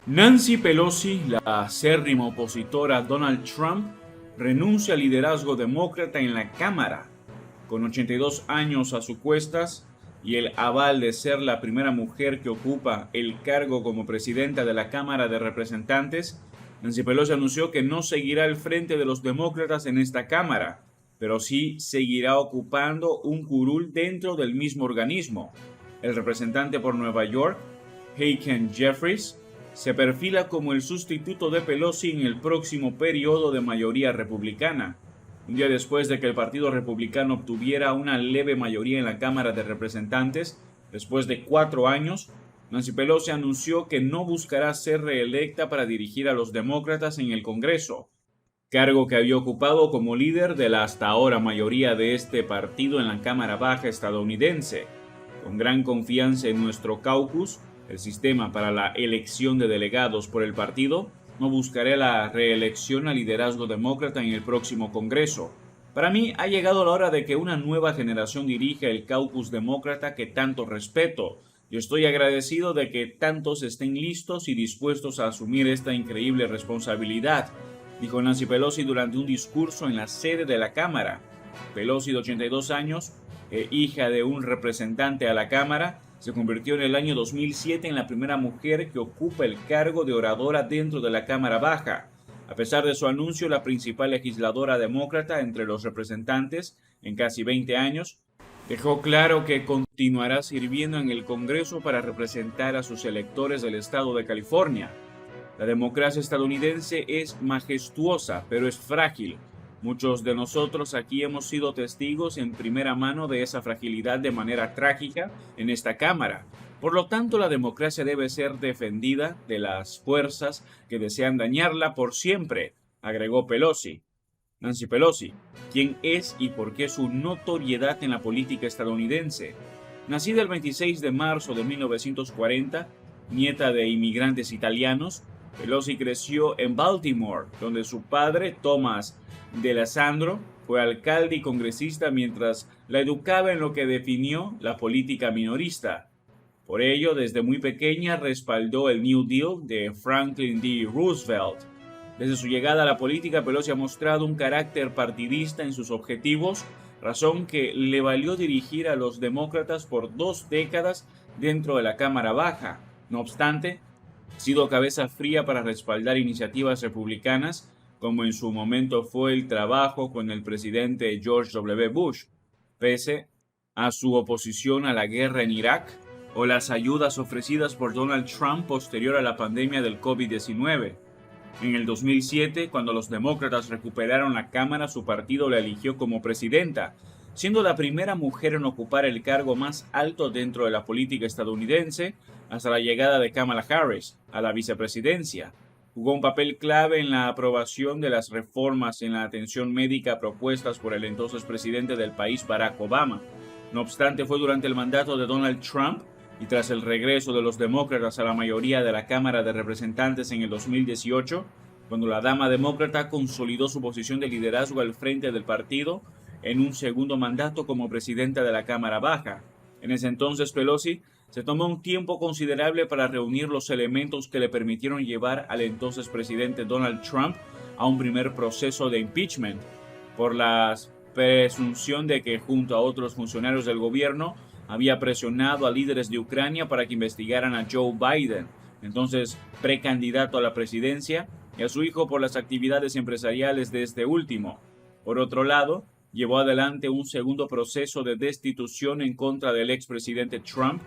Nancy Pelosi, la acérrima opositora a Donald Trump, renuncia al liderazgo demócrata en la Cámara. Con 82 años a sus cuestas y el aval de ser la primera mujer que ocupa el cargo como presidenta de la Cámara de Representantes, Nancy Pelosi anunció que no seguirá al frente de los demócratas en esta Cámara, pero sí seguirá ocupando un curul dentro del mismo organismo. El representante por Nueva York, Hakeem Jeffries, se perfila como el sustituto de Pelosi en el próximo periodo de mayoría republicana. Un día después de que el Partido Republicano obtuviera una leve mayoría en la Cámara de Representantes, después de 4 años, Nancy Pelosi anunció que no buscará ser reelecta para dirigir a los demócratas en el Congreso, cargo que había ocupado como líder de la hasta ahora mayoría de este partido en la Cámara Baja estadounidense. Con gran confianza en nuestro caucus, el sistema para la elección de delegados por el partido, no buscaré la reelección al liderazgo demócrata en el próximo Congreso. Para mí ha llegado la hora de que una nueva generación dirija el caucus demócrata que tanto respeto. Yo estoy agradecido de que tantos estén listos y dispuestos a asumir esta increíble responsabilidad, dijo Nancy Pelosi durante un discurso en la sede de la Cámara. Pelosi, de 82 años, hija de un representante a la Cámara, se convirtió en el año 2007 en la primera mujer que ocupa el cargo de oradora dentro de la Cámara Baja. A pesar de su anuncio, la principal legisladora demócrata entre los representantes en casi 20 años, dejó claro que continuará sirviendo en el Congreso para representar a sus electores del estado de California. La democracia estadounidense es majestuosa, pero es frágil. Muchos de nosotros aquí hemos sido testigos en primera mano de esa fragilidad de manera trágica en esta Cámara. Por lo tanto, la democracia debe ser defendida de las fuerzas que desean dañarla por siempre, agregó Pelosi. Nancy Pelosi, quién es y por qué su notoriedad en la política estadounidense. Nacida el 26 de marzo de 1940, nieta de inmigrantes italianos, Pelosi creció en Baltimore, donde su padre, Thomas D'Alessandro, fue alcalde y congresista mientras la educaba en lo que definió la política minorista. Por ello, desde muy pequeña respaldó el New Deal de Franklin D. Roosevelt. Desde su llegada a la política, Pelosi ha mostrado un carácter partidista en sus objetivos, razón que le valió dirigir a los demócratas por 2 décadas dentro de la Cámara Baja. No obstante, ha sido cabeza fría para respaldar iniciativas republicanas, como en su momento fue el trabajo con el presidente George W. Bush, pese a su oposición a la guerra en Irak o las ayudas ofrecidas por Donald Trump posterior a la pandemia del COVID-19. En el 2007, cuando los demócratas recuperaron la Cámara, su partido la eligió como presidenta, siendo la primera mujer en ocupar el cargo más alto dentro de la política estadounidense hasta la llegada de Kamala Harris a la vicepresidencia. Jugó un papel clave en la aprobación de las reformas en la atención médica propuestas por el entonces presidente del país, Barack Obama. No obstante, fue durante el mandato de Donald Trump y tras el regreso de los demócratas a la mayoría de la Cámara de Representantes en el 2018, cuando la dama demócrata consolidó su posición de liderazgo al frente del partido en un segundo mandato como presidenta de la Cámara Baja. En ese entonces, Pelosi se tomó un tiempo considerable para reunir los elementos que le permitieron llevar al entonces presidente Donald Trump a un primer proceso de impeachment por la presunción de que, junto a otros funcionarios del gobierno, había presionado a líderes de Ucrania para que investigaran a Joe Biden, entonces precandidato a la presidencia, y a su hijo por las actividades empresariales de este último. Por otro lado, llevó adelante un segundo proceso de destitución en contra del expresidente Trump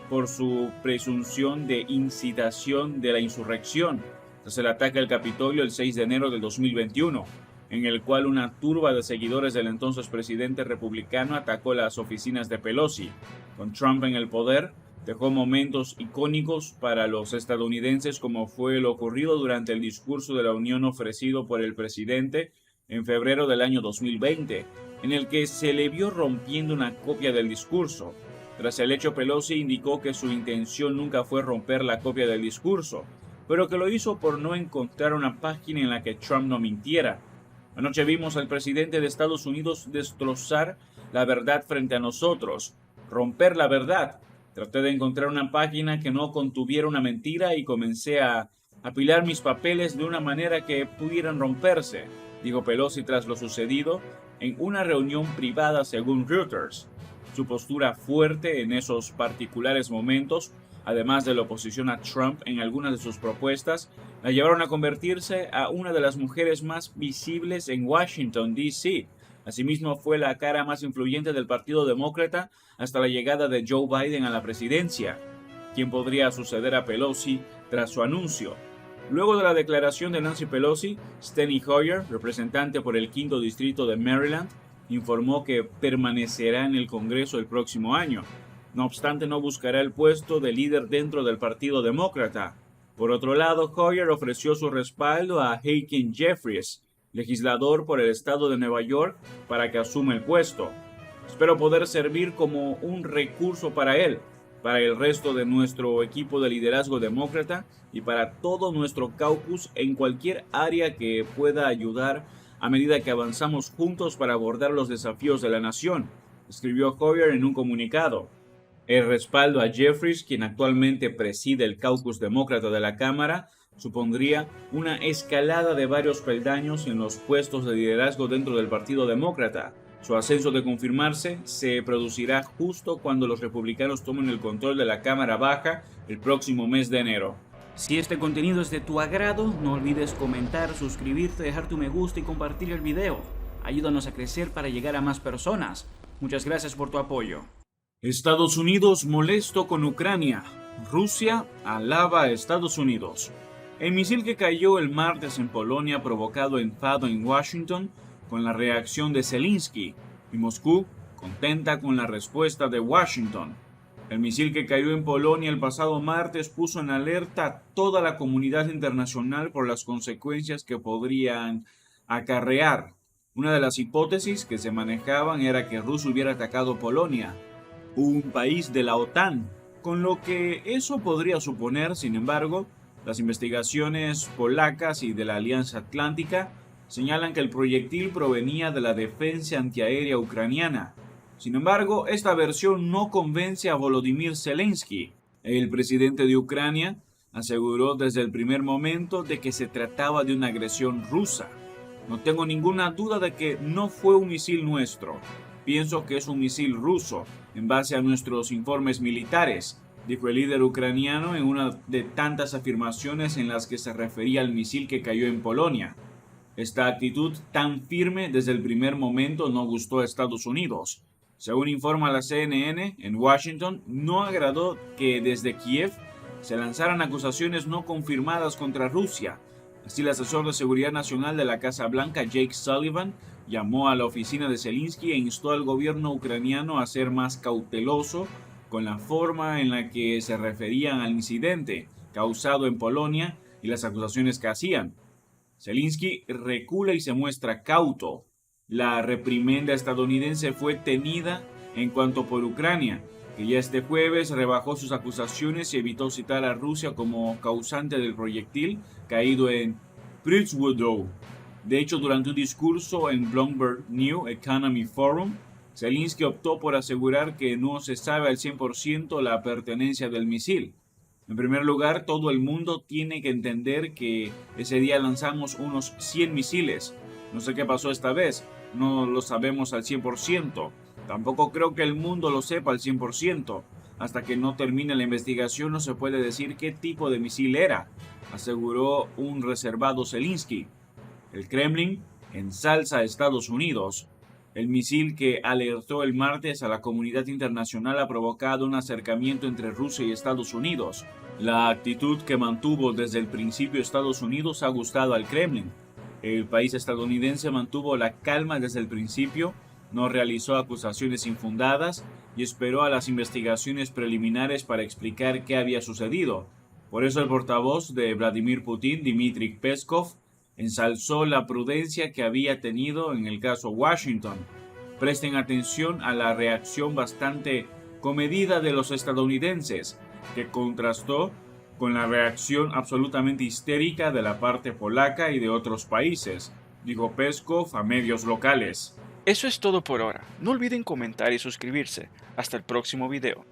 por su presunción de incitación de la insurrección, tras el ataque al Capitolio el 6 de enero del 2021, en el cual una turba de seguidores del entonces presidente republicano atacó las oficinas de Pelosi. Con Trump en el poder, dejó momentos icónicos para los estadounidenses, como fue lo ocurrido durante el discurso de la Unión ofrecido por el presidente en febrero del año 2020, en el que se le vio rompiendo una copia del discurso. Tras el hecho, Pelosi indicó que su intención nunca fue romper la copia del discurso, pero que lo hizo por no encontrar una página en la que Trump no mintiera. Anoche vimos al presidente de Estados Unidos destrozar la verdad frente a nosotros, romper la verdad. Traté de encontrar una página que no contuviera una mentira y comencé a apilar mis papeles de una manera que pudieran romperse, dijo Pelosi tras lo sucedido en una reunión privada según Reuters. Su postura fuerte en esos particulares momentos, además de la oposición a Trump en algunas de sus propuestas, la llevaron a convertirse a una de las mujeres más visibles en Washington, D.C. Asimismo, fue la cara más influyente del Partido Demócrata hasta la llegada de Joe Biden a la presidencia, quien podría suceder a Pelosi tras su anuncio. Luego de la declaración de Nancy Pelosi, Steny Hoyer, representante por el 5º distrito de Maryland, informó que permanecerá en el Congreso el próximo año. No obstante, no buscará el puesto de líder dentro del Partido Demócrata. Por otro lado, Hoyer ofreció su respaldo a Hakeem Jeffries, legislador por el estado de Nueva York, para que asuma el puesto. Espero poder servir como un recurso para él, para el resto de nuestro equipo de liderazgo demócrata y para todo nuestro caucus en cualquier área que pueda ayudar a medida que avanzamos juntos para abordar los desafíos de la nación, escribió Hoyer en un comunicado. El respaldo a Jeffries, quien actualmente preside el caucus demócrata de la Cámara, supondría una escalada de varios peldaños en los puestos de liderazgo dentro del Partido Demócrata. Su ascenso, de confirmarse, se producirá justo cuando los republicanos tomen el control de la Cámara Baja el próximo mes de enero. Si este contenido es de tu agrado, no olvides comentar, suscribirte, dejar tu me gusta y compartir el video. Ayúdanos a crecer para llegar a más personas. Muchas gracias por tu apoyo. Estados Unidos molesto con Ucrania. Rusia alaba a Estados Unidos. El misil que cayó el martes en Polonia ha provocado enfado en Washington con la reacción de Zelensky y Moscú contenta con la respuesta de Washington. El misil que cayó en Polonia el pasado martes puso en alerta a toda la comunidad internacional por las consecuencias que podrían acarrear. Una de las hipótesis que se manejaban era que Rusia hubiera atacado Polonia, un país de la OTAN, con lo que eso podría suponer. Sin embargo, las investigaciones polacas y de la Alianza Atlántica señalan que el proyectil provenía de la defensa antiaérea ucraniana. Sin embargo, esta versión no convence a Volodymyr Zelensky. El presidente de Ucrania aseguró desde el primer momento de que se trataba de una agresión rusa. No tengo ninguna duda de que no fue un misil nuestro. Pienso que es un misil ruso, en base a nuestros informes militares, dijo el líder ucraniano en una de tantas afirmaciones en las que se refería al misil que cayó en Polonia. Esta actitud tan firme desde el primer momento no gustó a Estados Unidos. Según informa la CNN, en Washington no agradó que desde Kiev se lanzaran acusaciones no confirmadas contra Rusia. Así, el asesor de seguridad nacional de la Casa Blanca, Jake Sullivan, llamó a la oficina de Zelensky e instó al gobierno ucraniano a ser más cauteloso con la forma en la que se referían al incidente causado en Polonia y las acusaciones que hacían. Zelensky recula y se muestra cauto. La reprimenda estadounidense fue tenida en cuanto por Ucrania, que ya este jueves rebajó sus acusaciones y evitó citar a Rusia como causante del proyectil caído en Pripyat. De hecho, durante un discurso en Bloomberg New Economy Forum, Zelensky optó por asegurar que no se sabe al 100% la pertenencia del misil. En primer lugar, todo el mundo tiene que entender que ese día lanzamos unos 100 misiles. No sé qué pasó esta vez, no lo sabemos al 100%. Tampoco creo que el mundo lo sepa al 100%. Hasta que no termine la investigación no se puede decir qué tipo de misil era, aseguró un reservado Zelensky. El Kremlin ensalza a Estados Unidos. El misil que alertó el martes a la comunidad internacional ha provocado un acercamiento entre Rusia y Estados Unidos. La actitud que mantuvo desde el principio Estados Unidos ha gustado al Kremlin. El país estadounidense mantuvo la calma desde el principio, no realizó acusaciones infundadas y esperó a las investigaciones preliminares para explicar qué había sucedido. Por eso el portavoz de Vladimir Putin, Dmitry Peskov, ensalzó la prudencia que había tenido en el caso Washington. Presten atención a la reacción bastante comedida de los estadounidenses, que contrastó con la reacción absolutamente histérica de la parte polaca y de otros países, dijo Peskov a medios locales. Eso es todo por ahora. No olviden comentar y suscribirse. Hasta el próximo video.